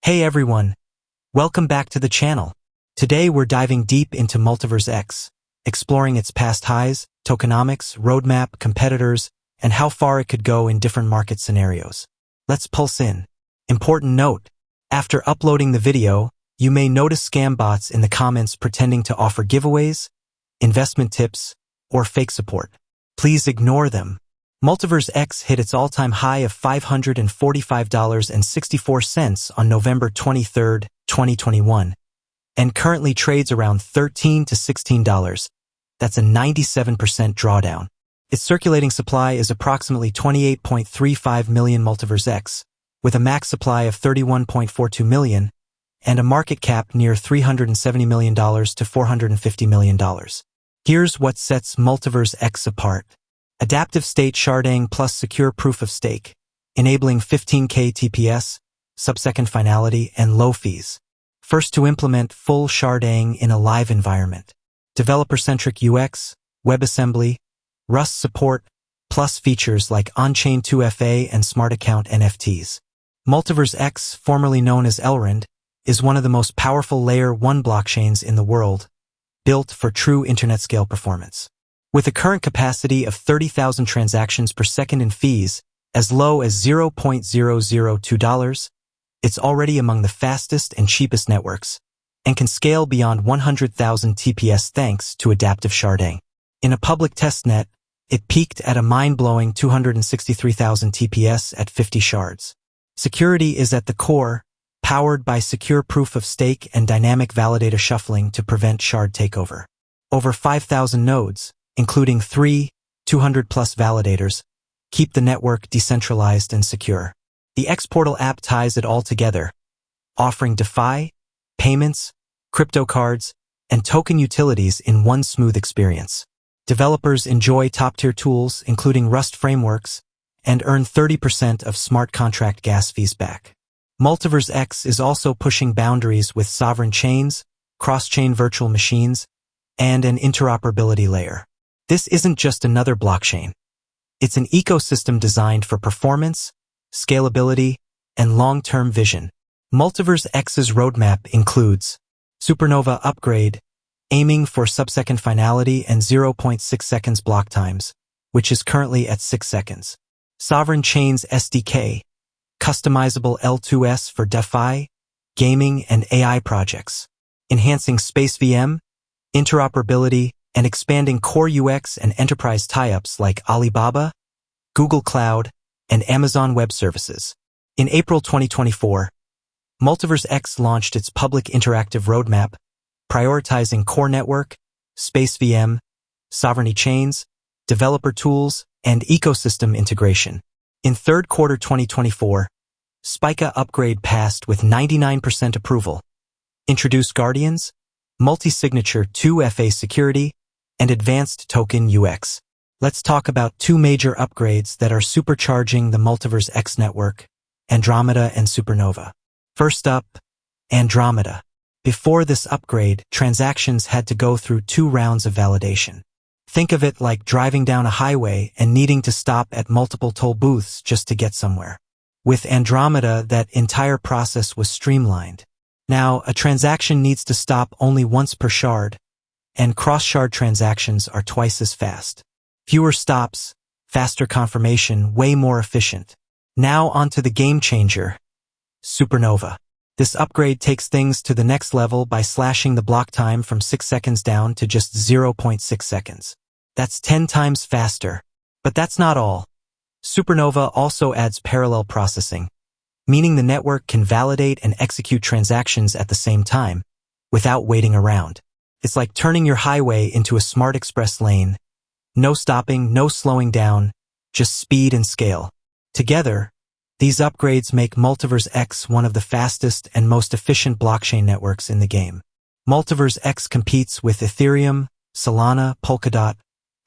Hey everyone, welcome back to the channel. Today we're diving deep into MultiversX, exploring its past highs, tokenomics, roadmap, competitors, and how far it could go in different market scenarios. Let's pulse in. Important note, after uploading the video, you may notice scam bots in the comments pretending to offer giveaways, investment tips, or fake support. Please ignore them. MultiversX hit its all-time high of $545.64 on November 23, 2021, and currently trades around $13 to $16. That's a 97% drawdown. Its circulating supply is approximately 28.35 million MultiversX, with a max supply of 31.42 million and a market cap near $370 million to $450 million. Here's what sets MultiversX apart. Adaptive state sharding plus secure proof of stake, enabling 15K TPS, sub-second finality, and low fees. First to implement full sharding in a live environment. Developer-centric UX, WebAssembly, Rust support, plus features like on-chain 2FA and smart account NFTs. MultiversX, formerly known as Elrond, is one of the most powerful Layer 1 blockchains in the world, built for true internet-scale performance. With a current capacity of 30,000 transactions per second and fees as low as $0.002, it's already among the fastest and cheapest networks, and can scale beyond 100,000 TPS thanks to adaptive sharding. In a public testnet, it peaked at a mind-blowing 263,000 TPS at 50 shards. Security is at the core, powered by secure proof of stake and dynamic validator shuffling to prevent shard takeover. Over 5,000 nodes, including 200-plus validators, keep the network decentralized and secure. The xPortal app ties it all together, offering DeFi, payments, crypto cards, and token utilities in one smooth experience. Developers enjoy top-tier tools, including Rust frameworks, and earn 30% of smart contract gas fees back. MultiversX is also pushing boundaries with sovereign chains, cross-chain virtual machines, and an interoperability layer. This isn't just another blockchain. It's an ecosystem designed for performance, scalability, and long-term vision. MultiversX's roadmap includes Supernova upgrade, aiming for sub-second finality and 0.6 seconds block times, which is currently at 6 seconds. Sovereign Chains SDK, customizable L2S for DeFi, gaming, and AI projects. Enhancing Space VM, interoperability, and expanding core UX and enterprise tie-ups like Alibaba, Google Cloud, and Amazon Web Services. In April 2024, MultiversX launched its public interactive roadmap, prioritizing core network, Space VM, sovereignty chains, developer tools, and ecosystem integration. In third quarter 2024, Spica upgrade passed with 99% approval. Introduced Guardians, multi-signature 2FA security, and advanced token UX. Let's talk about two major upgrades that are supercharging the MultiversX network, Andromeda and Supernova. First up, Andromeda. Before this upgrade, transactions had to go through 2 rounds of validation. Think of it like driving down a highway and needing to stop at multiple toll booths just to get somewhere. With Andromeda, that entire process was streamlined. Now, a transaction needs to stop only once per shard, and cross-shard transactions are twice as fast. Fewer stops, faster confirmation, way more efficient. Now onto the game changer, Supernova. This upgrade takes things to the next level by slashing the block time from 6 seconds down to just 0.6 seconds. That's 10 times faster. But that's not all. Supernova also adds parallel processing, meaning the network can validate and execute transactions at the same time, without waiting around. It's like turning your highway into a smart express lane. No stopping, no slowing down, just speed and scale. Together, these upgrades make MultiversX one of the fastest and most efficient blockchain networks in the game. MultiversX competes with Ethereum, Solana, Polkadot,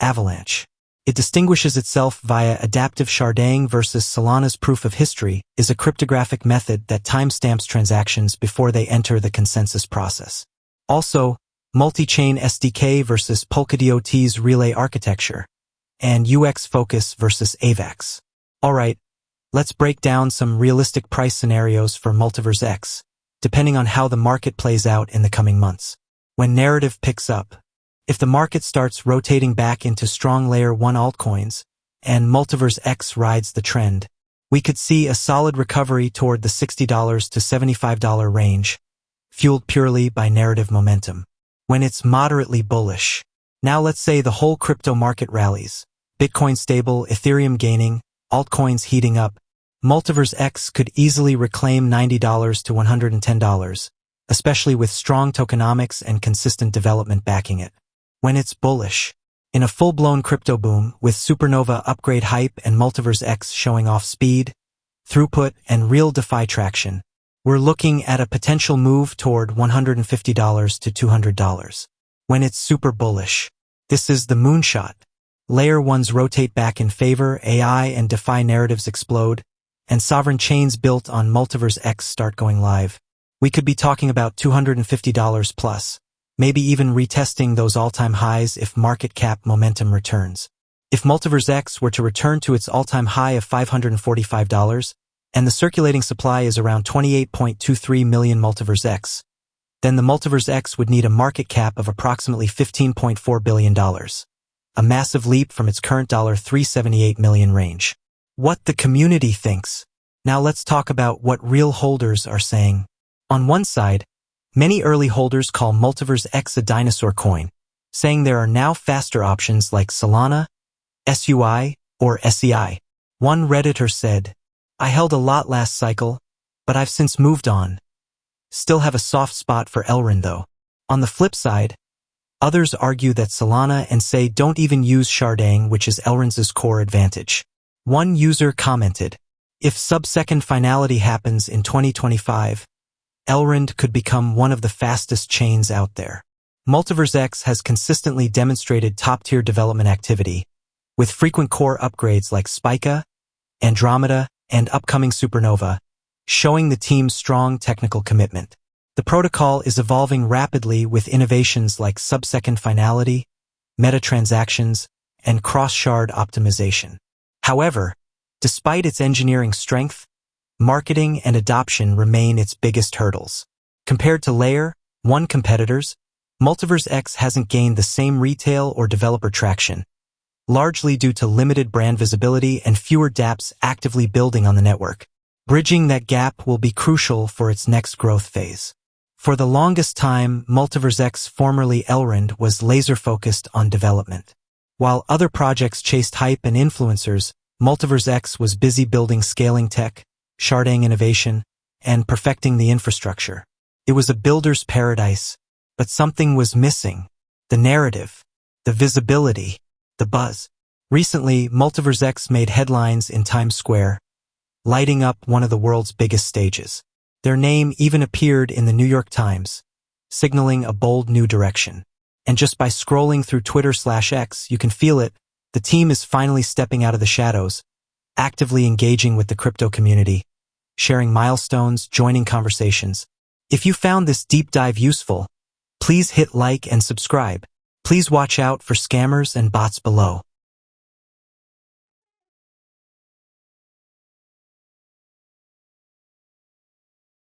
Avalanche. It distinguishes itself via adaptive sharding versus Solana's proof of history is a cryptographic method that timestamps transactions before they enter the consensus process. Also, multi-chain SDK versus Polkadot's relay architecture, and UX focus versus AVAX. Alright, let's break down some realistic price scenarios for MultiversX, depending on how the market plays out in the coming months. When narrative picks up, if the market starts rotating back into strong Layer 1 altcoins, and MultiversX rides the trend, we could see a solid recovery toward the $60 to $75 range, fueled purely by narrative momentum. When it's moderately bullish, now let's say the whole crypto market rallies, Bitcoin stable, Ethereum gaining, altcoins heating up, MultiversX could easily reclaim $90 to $110, especially with strong tokenomics and consistent development backing it. When it's bullish, in a full-blown crypto boom with Supernova upgrade hype and MultiversX showing off speed, throughput, and real DeFi traction, we're looking at a potential move toward $150 to $200. When it's super bullish, this is the moonshot. Layer 1s rotate back in favor, AI and DeFi narratives explode, and sovereign chains built on MultiversX start going live. We could be talking about $250 plus, maybe even retesting those all-time highs if market cap momentum returns. If MultiversX were to return to its all-time high of $545, and the circulating supply is around 28.23 million MultiversX, then the MultiversX would need a market cap of approximately $15.4 billion, a massive leap from its current $378 million range. What the community thinks. Now let's talk about what real holders are saying. On one side, many early holders call MultiversX a dinosaur coin, saying there are now faster options like Solana, SUI, or SEI. One Redditor said, "I held a lot last cycle, but I've since moved on. Still have a soft spot for Elrond though." On the flip side, others argue that Solana and say don't even use sharding, which is Elrond's core advantage. One user commented, "If sub-second finality happens in 2025, Elrond could become one of the fastest chains out there." MultiversX has consistently demonstrated top-tier development activity, with frequent core upgrades like Spica, Andromeda, and upcoming Supernova, showing the team's strong technical commitment. The protocol is evolving rapidly with innovations like sub-second finality, meta-transactions, and cross-shard optimization. However, despite its engineering strength, marketing and adoption remain its biggest hurdles. Compared to Layer 1 competitors, MultiversX hasn't gained the same retail or developer traction, largely due to limited brand visibility and fewer dApps actively building on the network. Bridging that gap will be crucial for its next growth phase. For the longest time, MultiversX, formerly Elrond, was laser-focused on development. While other projects chased hype and influencers, MultiversX was busy building scaling tech, sharding innovation, and perfecting the infrastructure. It was a builder's paradise, but something was missing: the narrative, the visibility, the buzz. Recently, MultiversX made headlines in Times Square, lighting up one of the world's biggest stages. Their name even appeared in the New York Times, signaling a bold new direction. And just by scrolling through Twitter/X, you can feel it. The team is finally stepping out of the shadows, actively engaging with the crypto community, sharing milestones, joining conversations. If you found this deep dive useful, please hit like and subscribe. Please watch out for scammers and bots below.